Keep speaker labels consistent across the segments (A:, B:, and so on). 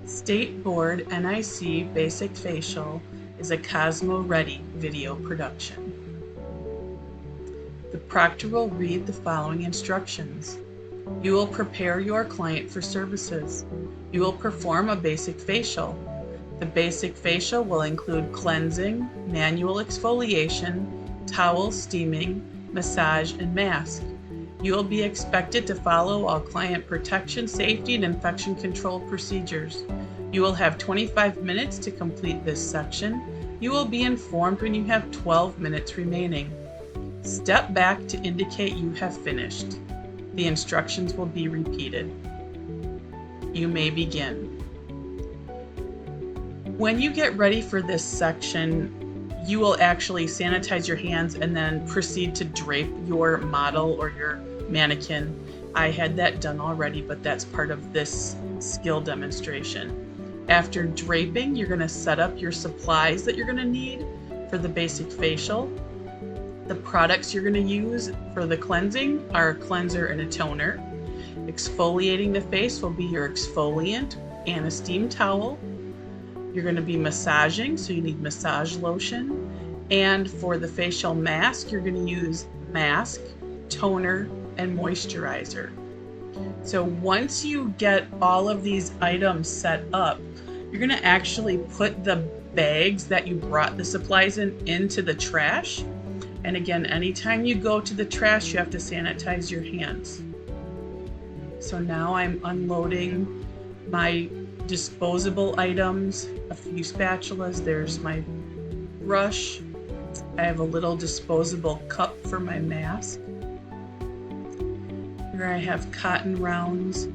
A: State Board NIC Basic Facial is a CosmoReady video production. The proctor will read the following instructions. You will prepare your client for services. You will perform a basic facial. The basic facial will include cleansing, manual exfoliation, towel steaming, massage, and mask. You will be expected to follow all client protection, safety, and infection control procedures. You will have 25 minutes to complete this section. You will be informed when you have 12 minutes remaining. Step back to indicate you have finished. The instructions will be repeated. You may begin. When you get ready for this section, you will actually sanitize your hands and then proceed to drape your model or your mannequin. I had that done already, but that's part of this skill demonstration. After draping, you're going to set up your supplies that you're going to need for the basic facial. The products you're going to use for the cleansing are a cleanser and a toner. Exfoliating the face will be your exfoliant and a steam towel. You're going to be massaging, so you need massage lotion. And for the facial mask, you're going to use mask, toner, and moisturizer. So once you get all of these items set up, you're going to actually put the bags that you brought the supplies in into the trash. And again, anytime you go to the trash, you have to sanitize your hands. So now I'm unloading my disposable items, a few spatulas, there's my brush, I have a little disposable cup for my mask. Here I have cotton rounds.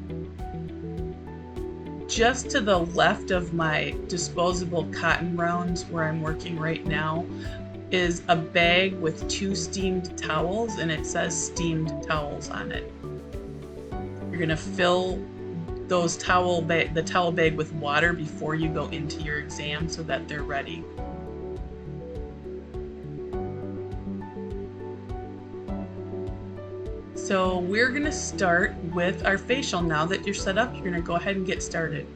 A: Just to the left of my disposable cotton rounds where I'm working right now is a bag with 2 steamed towels, and it says steamed towels on it. You're going to fill those the towel bag with water before you go into your exam so that they're ready. So we're going to start with our facial. Now that you're set up, you're going to go ahead and get started.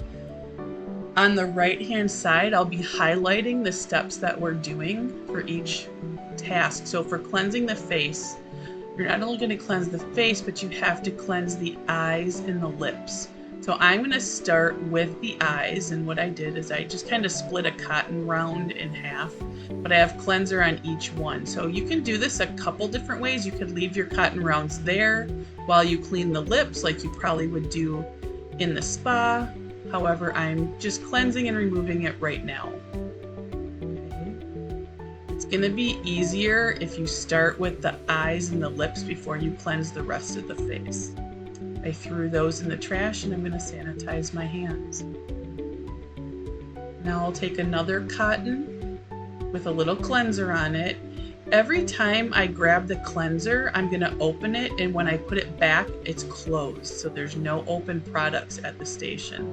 A: On the right hand side, I'll be highlighting the steps that we're doing for each task. So for cleansing the face, you're not only going to cleanse the face, but you have to cleanse the eyes and the lips. So I'm going to start with the eyes, and what I did is I just kind of split a cotton round in half, but I have cleanser on each one. So you can do this a couple different ways. You could leave your cotton rounds there while you clean the lips like you probably would do in the spa. However, I'm just cleansing and removing it right now. Okay. It's going to be easier if you start with the eyes and the lips before you cleanse the rest of the face. I threw those in the trash and I'm going to sanitize my hands. Now I'll take another cotton with a little cleanser on it. Every time I grab the cleanser, I'm going to open it, and when I put it back, it's closed, so there's no open products at the station.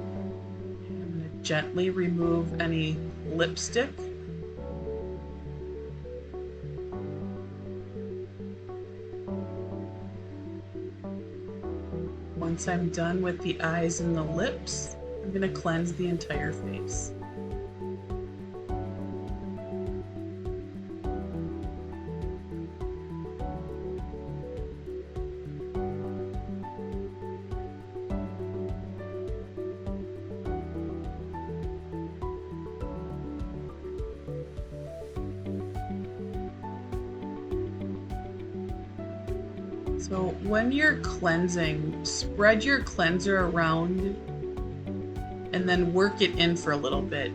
A: I'm going to gently remove any lipstick. Once I'm done with the eyes and the lips, I'm going to cleanse the entire face. So when you're cleansing, spread your cleanser around and then work it in for a little bit.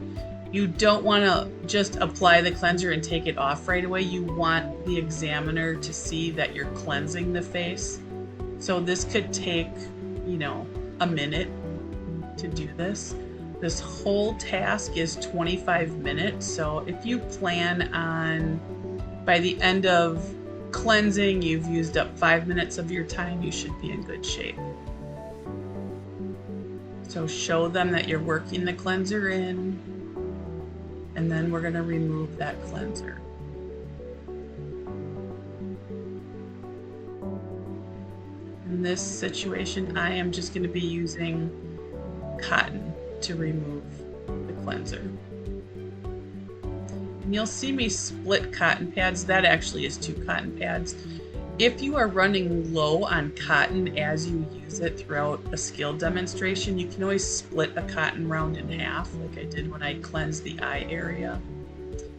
A: You don't want to just apply the cleanser and take it off right away. You want the examiner to see that you're cleansing the face. So this could take, a minute to do this. This whole task is 25 minutes. So if you plan on, by the end of cleansing, you've used up 5 minutes of your time, you should be in good shape. So show them that you're working the cleanser in, and then we're going to remove that cleanser. In this situation, I am just going to be using cotton to remove the cleanser. And you'll see me split cotton pads. That actually is 2 cotton pads. If you are running low on cotton as you use it throughout a skill demonstration, you can always split a cotton round in half, like I did when I cleansed the eye area.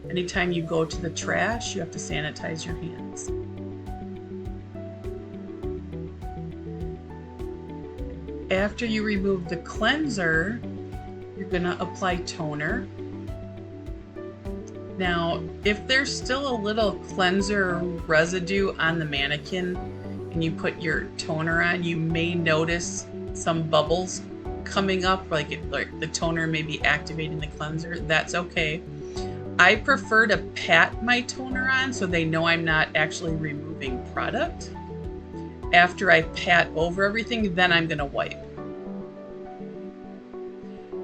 A: Anytime you go to the trash, you have to sanitize your hands. After you remove the cleanser, you're going to apply toner. Now, if there's still a little cleanser residue on the mannequin and you put your toner on, you may notice some bubbles coming up, like the toner may be activating the cleanser. That's okay. I prefer to pat my toner on so they know I'm not actually removing product. After I pat over everything, then I'm going to wipe.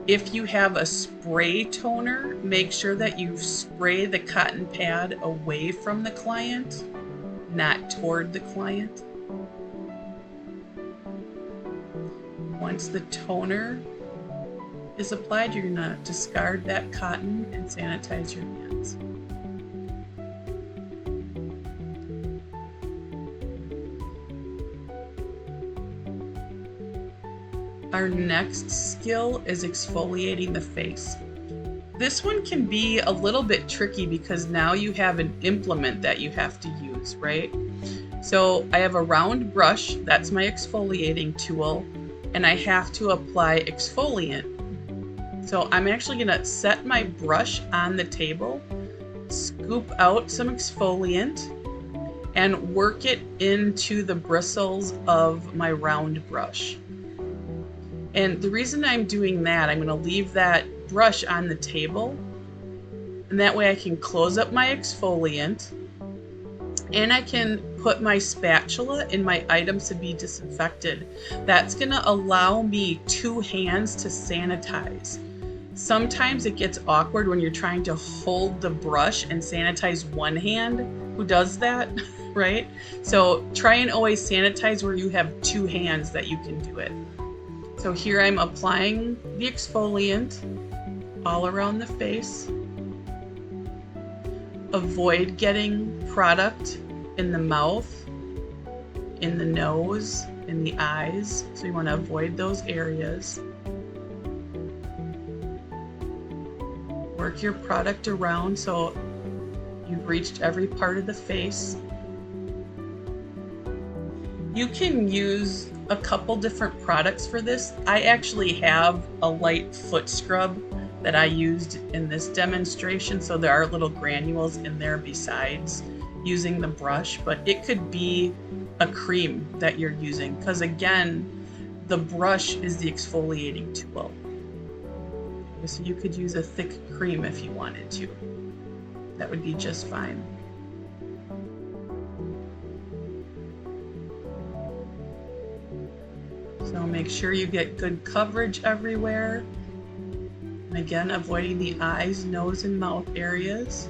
A: If you have a spray toner, make sure that you spray the cotton pad away from the client, not toward the client. Once the toner is applied, you're going to discard that cotton and sanitize your hands. Our next skill is exfoliating the face. This one can be a little bit tricky because now you have an implement that you have to use, right? So I have a round brush, that's my exfoliating tool, and I have to apply exfoliant. So I'm actually going to set my brush on the table, scoop out some exfoliant, and work it into the bristles of my round brush. And the reason I'm doing that, I'm going to leave that brush on the table, and that way I can close up my exfoliant, and I can put my spatula in my items to be disinfected. That's going to allow me 2 hands to sanitize. Sometimes it gets awkward when you're trying to hold the brush and sanitize one hand. Who does that, right? So try and always sanitize where you have 2 hands that you can do it. So here I'm applying the exfoliant all around the face. Avoid getting product in the mouth, in the nose, in the eyes. So you want to avoid those areas. Work your product around so you've reached every part of the face. You can use a couple different products for this. I actually have a light foot scrub that I used in this demonstration, so there are little granules in there besides using the brush, but it could be a cream that you're using, because again, the brush is the exfoliating tool. So you could use a thick cream if you wanted to. That would be just fine. So make sure you get good coverage everywhere. And again, avoiding the eyes, nose, and mouth areas.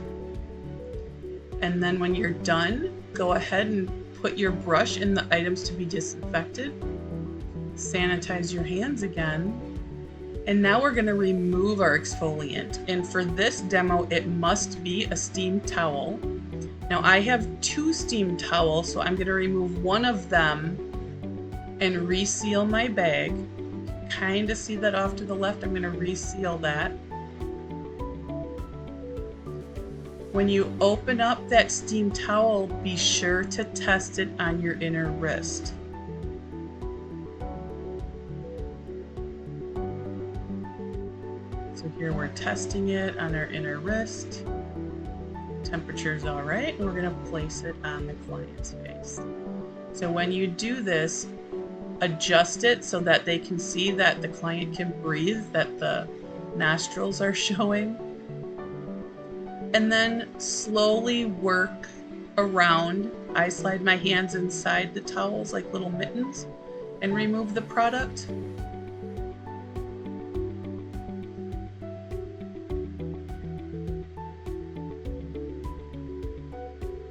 A: And then when you're done, go ahead and put your brush in the items to be disinfected. Sanitize your hands again. And now we're going to remove our exfoliant. And for this demo, it must be a steam towel. Now I have 2 steam towels, so I'm going to remove one of them and reseal my bag. Kind of see that off to the left. I'm going to reseal that. When you open up that steam towel, be sure to test it on your inner wrist. So here we're testing it on our inner wrist. Temperature's all right, and we're going to place it on the client's face. So when you do this, adjust it so that they can see that the client can breathe, that the nostrils are showing. And then slowly work around. I slide my hands inside the towels like little mittens and remove the product.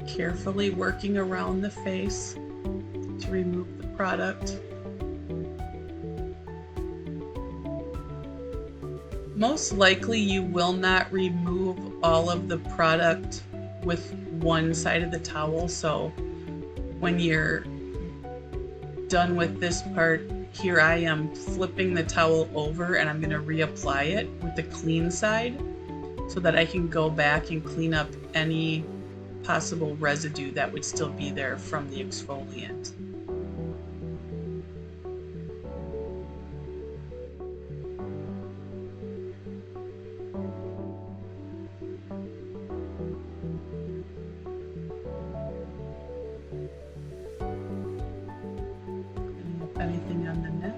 A: Carefully working around the face to remove the product. Most likely you will not remove all of the product with one side of the towel, so when you're done with this part, here I am flipping the towel over and I'm going to reapply it with the clean side so that I can go back and clean up any possible residue that would still be there from the exfoliant. Anything on the neck.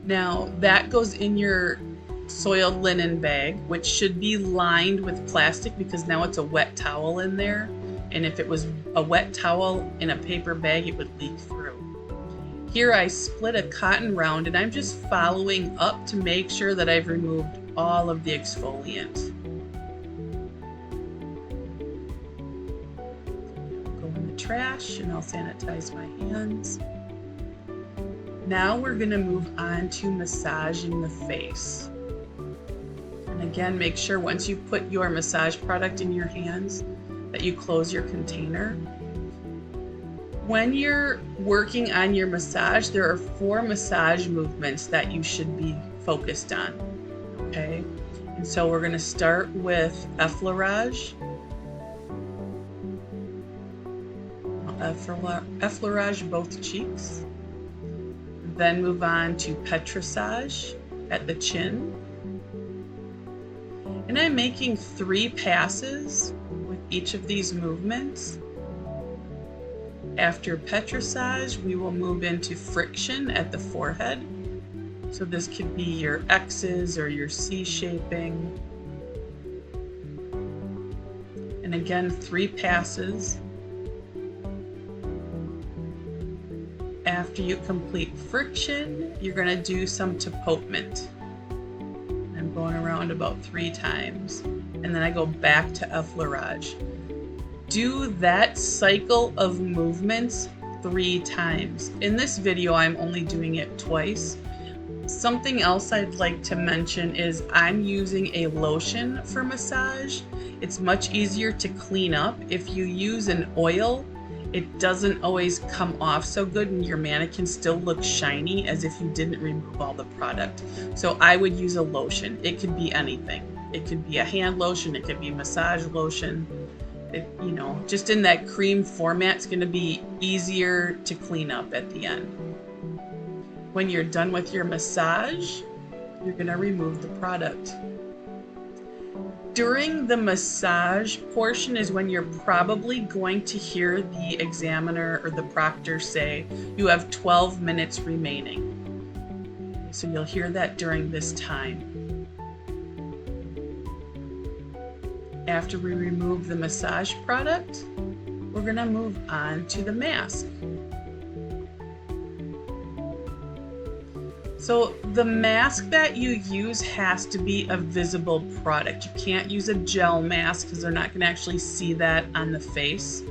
A: Now that goes in your soiled linen bag, which should be lined with plastic because now it's a wet towel in there, and if it was a wet towel in a paper bag it would leak through. Here I split a cotton round and I'm just following up to make sure that I've removed all of the exfoliant. Go in the trash and I'll sanitize my hands. Now we're going to move on to massaging the face. And again, make sure once you put your massage product in your hands that you close your container. When you're working on your massage, there are 4 massage movements that you should be focused on. Okay? And so we're going to start with Effleurage. Effleurage both cheeks. Then move on to Petrissage at the chin. And I'm making 3 passes with each of these movements. After Petrissage, we will move into friction at the forehead. So this could be your X's or your C shaping. And again, 3 passes. After you complete friction, you're going to do some tapotement. I'm going around about 3 times, and then I go back to Effleurage. Do that cycle of movements 3 times. In this video, I'm only doing it twice. Something else I'd like to mention is I'm using a lotion for massage. It's much easier to clean up. If you use an oil, it doesn't always come off so good and your mannequin still looks shiny as if you didn't remove all the product. So I would use a lotion. It could be anything. It could be a hand lotion, it could be massage lotion. Just in that cream format, it's going to be easier to clean up at the end. When you're done with your massage, you're going to remove the product. During the massage portion is when you're probably going to hear the examiner or the proctor say, you have 12 minutes remaining. So you'll hear that during this time. After we remove the massage product, we're going to move on to the mask. So the mask that you use has to be a visible product. You can't use a gel mask because they're not going to actually see that on the face.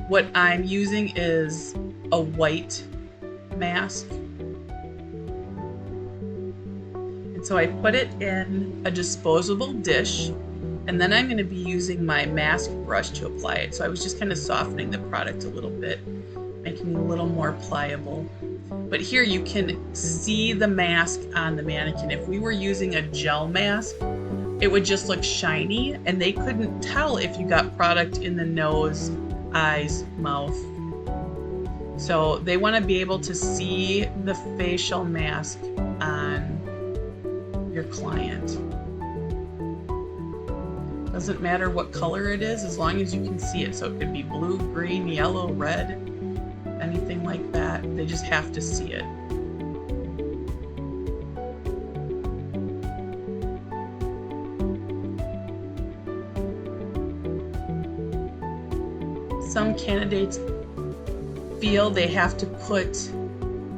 A: What I'm using is a white mask. And so I put it in a disposable dish, and then I'm going to be using my mask brush to apply it. So I was just kind of softening the product a little bit, making it a little more pliable. But here you can see the mask on the mannequin. If we were using a gel mask, it would just look shiny and they couldn't tell if you got product in the nose, eyes, mouth. So they want to be able to see the facial mask on your client. Doesn't matter what color it is as long as you can see it. So it could be blue, green, yellow, red, anything like that. They just have to see it. Some candidates feel they have to put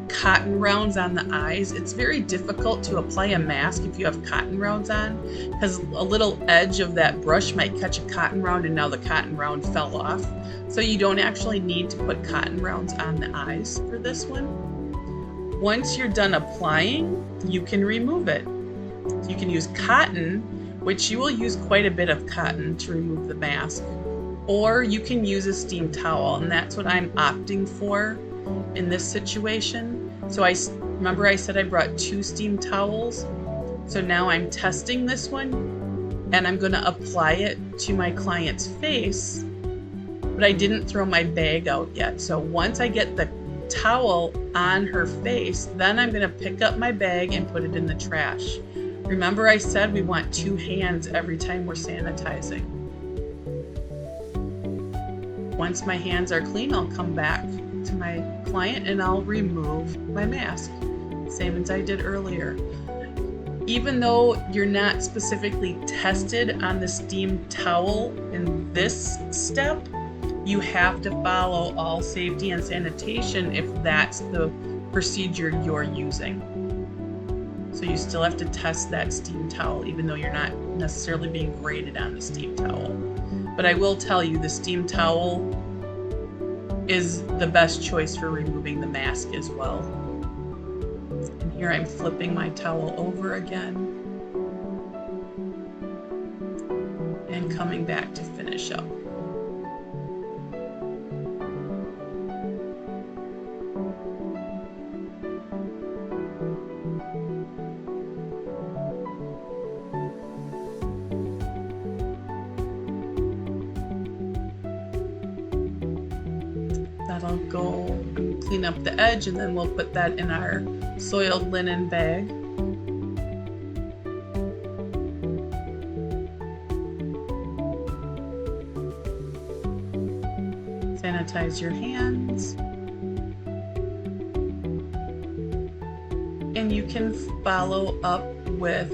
A: cotton rounds on the eyes. It's very difficult to apply a mask if you have cotton rounds on, because a little edge of that brush might catch a cotton round and now the cotton round fell off. So you don't actually need to put cotton rounds on the eyes for this one. Once you're done applying, you can remove it. So you can use cotton, which you will use quite a bit of cotton to remove the mask, or you can use a steam towel, and that's what I'm opting for in this situation. So remember I said I brought 2 steam towels. So now I'm testing this one, and I'm going to apply it to my client's face, but I didn't throw my bag out yet. So once I get the towel on her face, then I'm going to pick up my bag and put it in the trash. Remember I said we want 2 hands every time we're sanitizing. Once my hands are clean, I'll come back to my client and I'll remove my mask, same as I did earlier. Even though you're not specifically tested on the steam towel in this step, you have to follow all safety and sanitation if that's the procedure you're using. So you still have to test that steam towel, even though you're not necessarily being graded on the steam towel. But I will tell you, the steam towel is the best choice for removing the mask as well. And here I'm flipping my towel over again and coming back to finish up. That'll go clean up the edge, and then we'll put that in our soiled linen bag. Sanitize your hands. And you can follow up with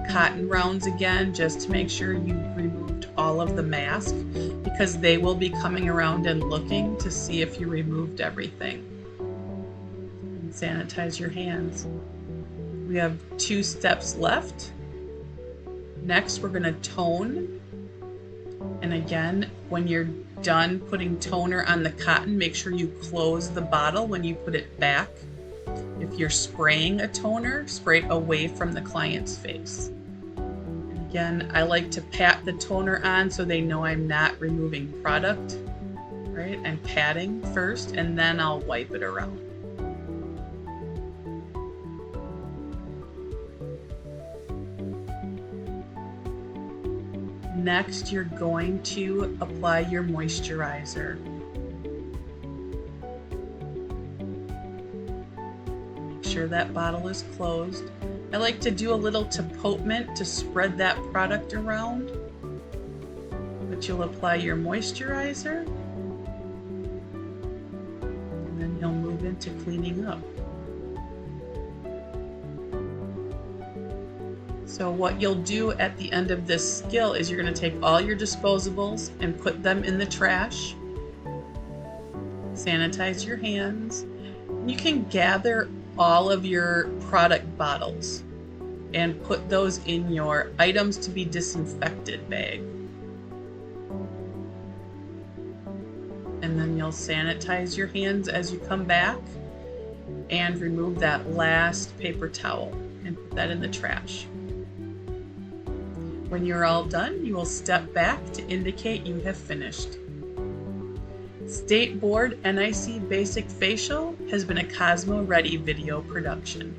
A: cotton rounds again, just to make sure you removed all of the mask, because they will be coming around and looking to see if you removed everything. And sanitize your hands. We have 2 steps left. Next, we're going to tone. And again, when you're done putting toner on the cotton, make sure you close the bottle when you put it back. If you're spraying a toner, spray away from the client's face. And again, I like to pat the toner on so they know I'm not removing product, right? I'm patting first, and then I'll wipe it around. Next, you're going to apply your moisturizer. Make sure that bottle is closed. I like to do a little tapotement to spread that product around. But you'll apply your moisturizer, and then you'll move into cleaning up. So what you'll do at the end of this skill is you're going to take all your disposables and put them in the trash. Sanitize your hands. You can gather all of your product bottles and put those in your items to be disinfected bag. And then you'll sanitize your hands as you come back and remove that last paper towel and put that in the trash. When you're all done, you will step back to indicate you have finished. State Board NIC Basic Facial has been a CosmoReady video production.